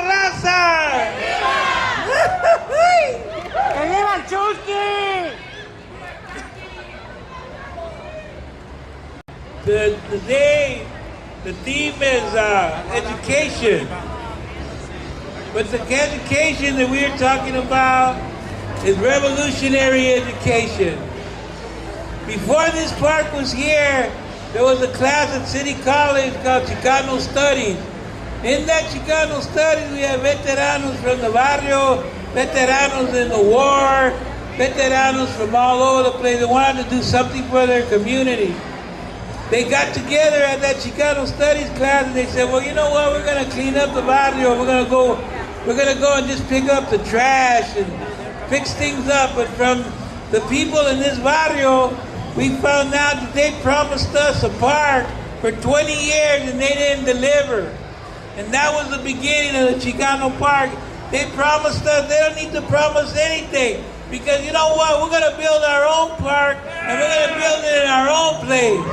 Raza! ¡Que viva el Chusky! Today, the theme is education. But the education that we're talking about is revolutionary education. Before this park was here, there was a class at City College called Chicano Studies. In that Chicano Studies, we have veteranos from the barrio, veteranos in the war, veteranos from all over the place that wanted to do something for their community. They got together at that Chicano Studies class and they said, well, you know what, we're going to clean up the barrio. We're going to go and just pick up the trash and fix things up. But from the people in this barrio, we found out that they promised us a park for 20 years and they didn't deliver. And that was the beginning of the Chicano Park. They promised us, they don't need to promise anything. Because you know what, we're going to build our own park and we're going to build it in our own place.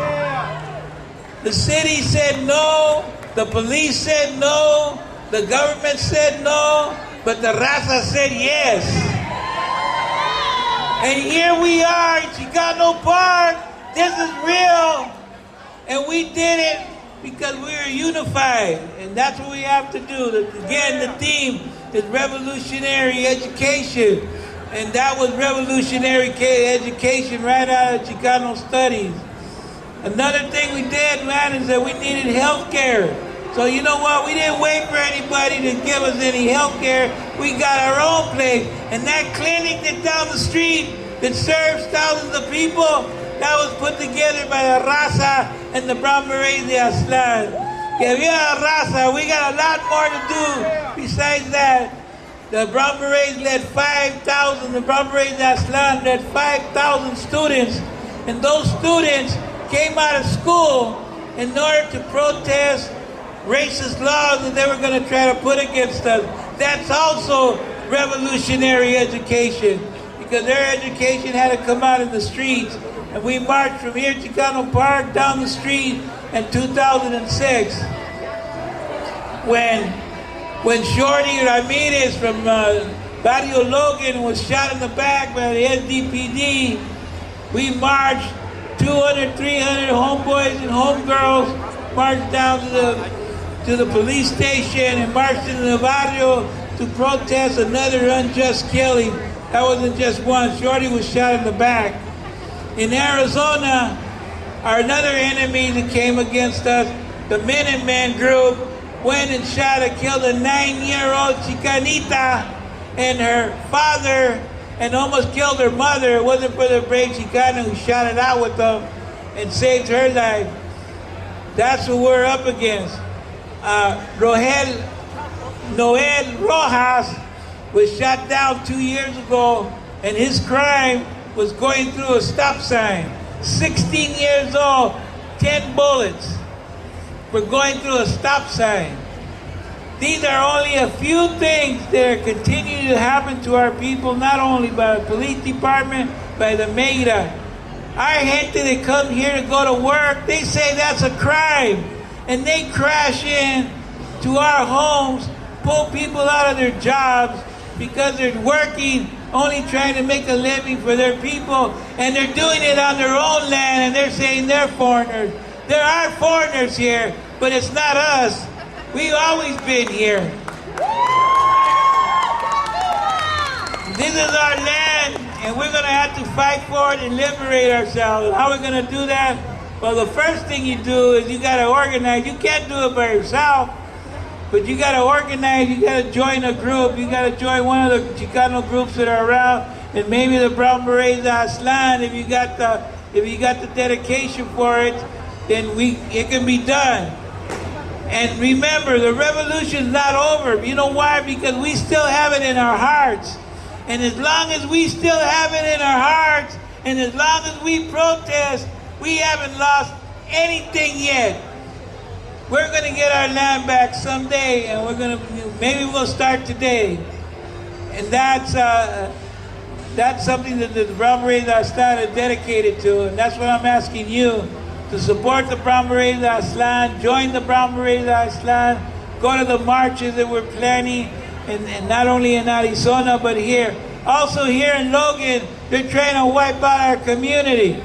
The city said no, the police said no, the government said no, but the Raza said yes. And here we are in Chicano Park. This is real. And we did it because we are unified. And that's what we have to do. Again, the theme is revolutionary education. And that was revolutionary education right out of Chicano Studies. Another thing we did, man, is that we needed health care. So you know what? We didn't wait for anybody to give us any health care. We got our own place. And that clinic that's down the street that serves thousands of people, that was put together by the Raza and the Berets de Aztlán. Que viva Raza, we got a lot more to do besides that. The Berets led 5,000, the Berets de Aztlán led 5,000 students. And those students came out of school in order to protest racist laws that they were going to try to put against us. That's also revolutionary education, because their education had to come out in the streets. And we marched from here, Chicano Park, down the street in 2006 when Shorty Ramirez from Barrio Logan was shot in the back by the SDPD. We marched 200, 300 homeboys and homegirls marched down to the police station and marched into the barrio to protest another unjust killing. That wasn't just one. Shorty was shot in the back. In Arizona, another enemy that came against us, the Minutemen group, went and shot and killed a 9-year-old Chicanita and her father, and almost killed her mother. It wasn't for the brave Chicana who shot it out with them and saved her life. That's what we're up against. Noel Rojas was shot down 2 years ago, and his crime was going through a stop sign. 16 years old, 10 bullets for going through a stop sign. These are only a few things that are continuing to happen to our people, not only by the police department, by the mayor. Our gente that come here to go to work, they say that's a crime. And they crash in to our homes, pull people out of their jobs because they're working, only trying to make a living for their people. And they're doing it on their own land, and they're saying they're foreigners. There are foreigners here, but it's not us. We've always been here. This is our land, and we're going to have to fight for it and liberate ourselves. How are we going to do that? Well, the first thing you do is you got to organize. You can't do it by yourself, but you got to organize. You got to join a group. You got to join one of the Chicano groups that are around, and maybe the Berets de Aztlán. If you got the dedication for it, then it can be done. And remember, the revolution's not over. You know why? Because we still have it in our hearts. And as long as we still have it in our hearts, and as long as we protest, we haven't lost anything yet. We're going to get our land back someday, and maybe we'll start today. And that's something that the Berets de Aztlán is dedicated to, and that's what I'm asking you. To support the Berets de Aztlán, join the Berets de Aztlán, go to the marches that we're planning, and not only in Arizona, but here. Also here in Logan, they're trying to wipe out our community.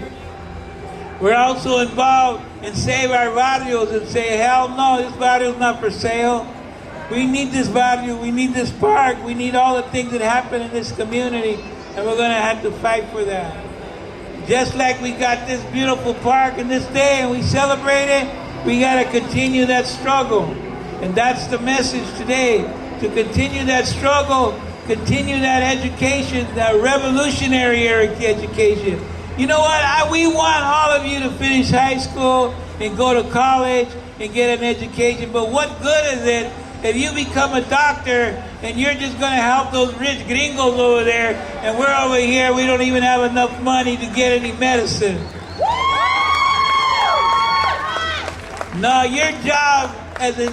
We're also involved in Save Our Barrios and say, hell no, this barrio's not for sale. We need this barrio, we need this park, we need all the things that happen in this community, and we're gonna have to fight for that. Just like we got this beautiful park in this day and we celebrate it, we gotta continue that struggle. And that's the message today, to continue that struggle, continue that education, that revolutionary education. You know what? We want all of you to finish high school and go to college and get an education, but what good is it if you become a doctor and you're just going to help those rich gringos over there, and we're over here, we don't even have enough money to get any medicine? No, your job as a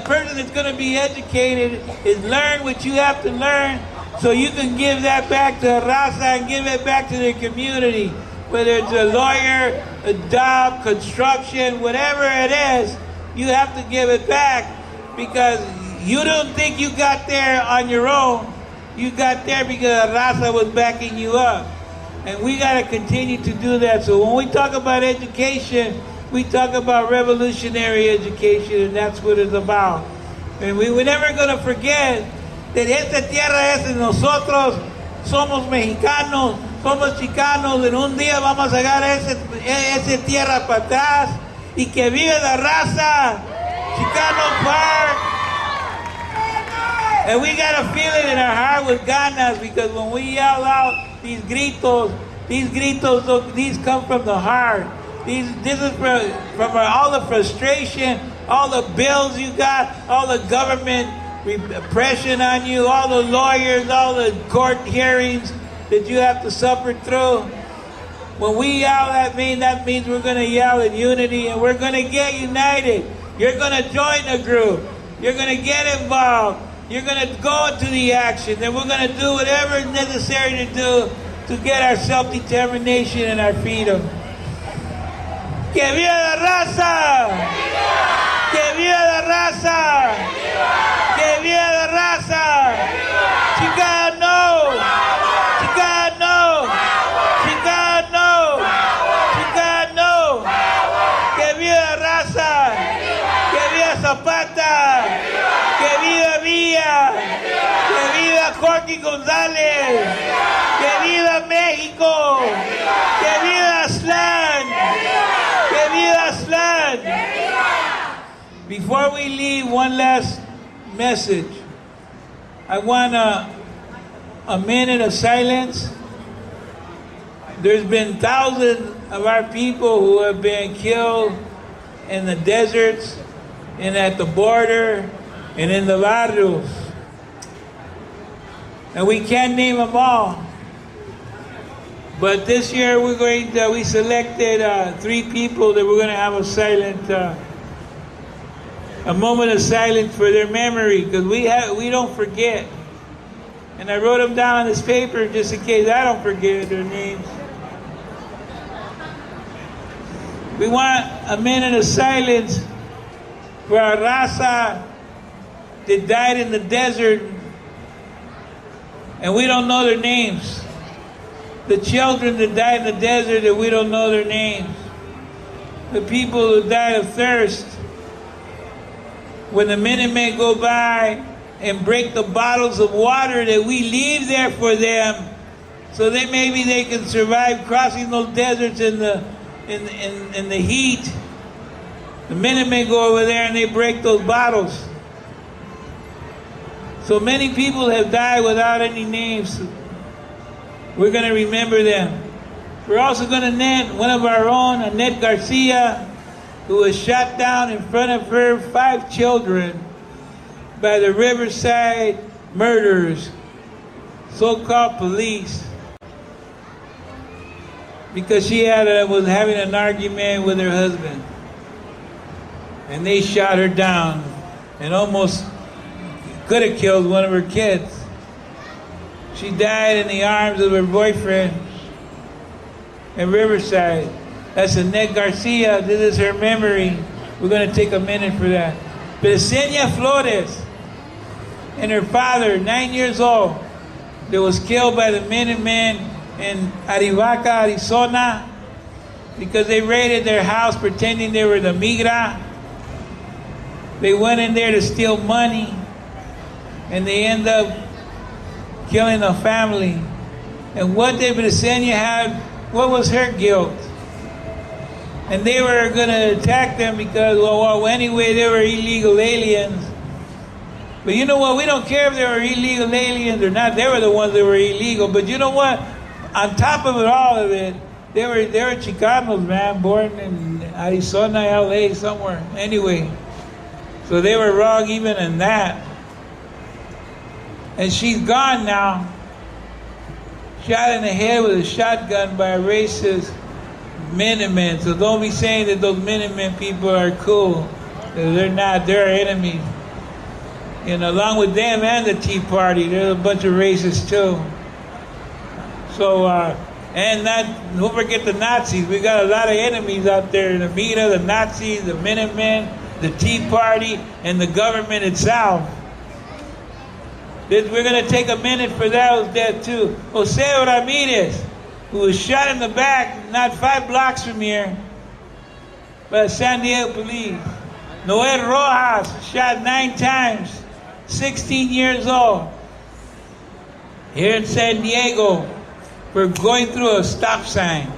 person that's going to be educated is learn what you have to learn so you can give that back to Raza and give it back to the community. Whether it's a lawyer, a job, construction, whatever it is, you have to give it back, because you don't think you got there on your own. You got there because Raza was backing you up. And we got to continue to do that. So when we talk about education, we talk about revolutionary education, and that's what it's about. And we're never going to forget that esta tierra es de nosotros, somos mexicanos, somos chicanos, en un día vamos a sacar esa tierra para atrás, y que vive la raza, Chicano Park. And we got to feel it in our heart with ganas, because when we yell out these gritos, these come from the heart. This is from all the frustration, all the bills you got, all the government repression on you, all the lawyers, all the court hearings that you have to suffer through. When we yell that means we're going to yell in unity, and we're going to get united. You're going to join the group. You're going to get involved. You're going to go into the action. And we're going to do whatever is necessary to do to get our self-determination and our freedom. ¡Que viva la raza! ¡Que viva la raza! ¡Que viva la raza! ¡Chicano! ¡Chicano! ¡Chicano! ¡Chicano! ¡Que viva la raza! ¡Que viva Zapata! ¡Que viva Villa! ¡Que viva Jorge González! ¡Que viva México! ¡Que viva Aztlán! ¡Que viva Aztlán! Before we leave, one last message. I want a minute of silence. There's been thousands of our people who have been killed in the deserts and at the border and in the barrios. And we can't name them all. But this year we selected 3 people that we're going to have a moment of silence for their memory, because we don't forget. And I wrote them down on this paper just in case I don't forget their names. We want a minute of silence for our Raza that died in the desert, and we don't know their names. The children that died in the desert that we don't know their names. The people who died of thirst. When the Minutemen go by and break the bottles of water that we leave there for them, so that maybe they can survive crossing those deserts in the heat. The Minutemen go over there and they break those bottles. So many people have died without any names. We're going to remember them. We're also going to name one of our own, Annette Garcia, who was shot down in front of her 5 children by the Riverside murderers, so-called police, because she was having an argument with her husband. And they shot her down and almost could have killed one of her kids. She died in the arms of her boyfriend in Riverside. That's Annette Garcia. This is her memory. We're going to take a minute for that. Yesenia Flores and her father, 9 years old, that was killed by the Minutemen in Arivaca, Arizona, because they raided their house pretending they were the Migra. They went in there to steal money, and they end up killing a family. And what did Yesenia have? What was her guilt? And they were going to attack them because, well, anyway, they were illegal aliens. But you know what? We don't care if they were illegal aliens or not. They were the ones that were illegal. But you know what? On top of it, all of it, they were Chicanos, man, born in Arizona, LA, somewhere. Anyway, so they were wrong even in that. And she's gone now. Shot in the head with a shotgun by a racist Minutemen. So don't be saying that those Minutemen people are cool. They're not. They're our enemies. And along with them and the Tea Party, they're a bunch of racists too. So, don't forget the Nazis. We got a lot of enemies out there. The Mira, the Nazis, the Minutemen, the Tea Party, and the government itself. We're going to take a minute for those dead too. Jose Ramirez, who was shot in the back not 5 blocks from here by the San Diego police. Noel Rojas, shot 9 times, 16 years old, here in San Diego for going through a stop sign.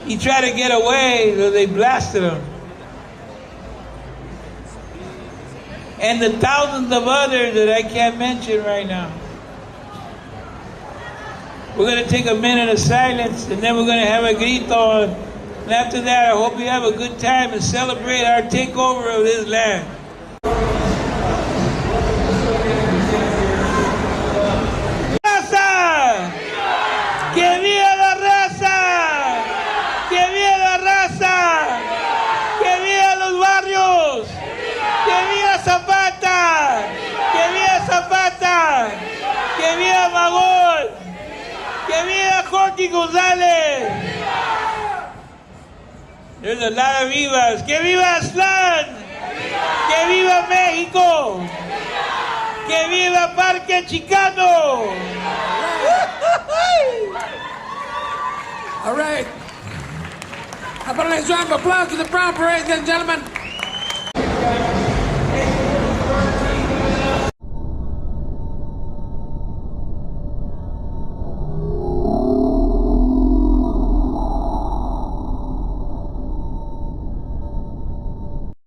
He tried to get away, so they blasted him. And the thousands of others that I can't mention right now. We're going to take a minute of silence, and then we're going to have a grito. And after that, I hope you have a good time and celebrate our takeover of this land. ¡Raza! ¡Que viva la raza! ¡Que viva la raza! ¡Que viva los barrios! ¡Que viva Zapata! ¡Que viva Zapata! ¡Que viva Magón! ¡Que viva Jorge González! There's a lot of vivas. ¡Que viva Aztlán! ¡Que viva México! ¡Que viva Parque Chicano! All right. How about a nice round of applause to the Brown Berets, ladies and gentlemen?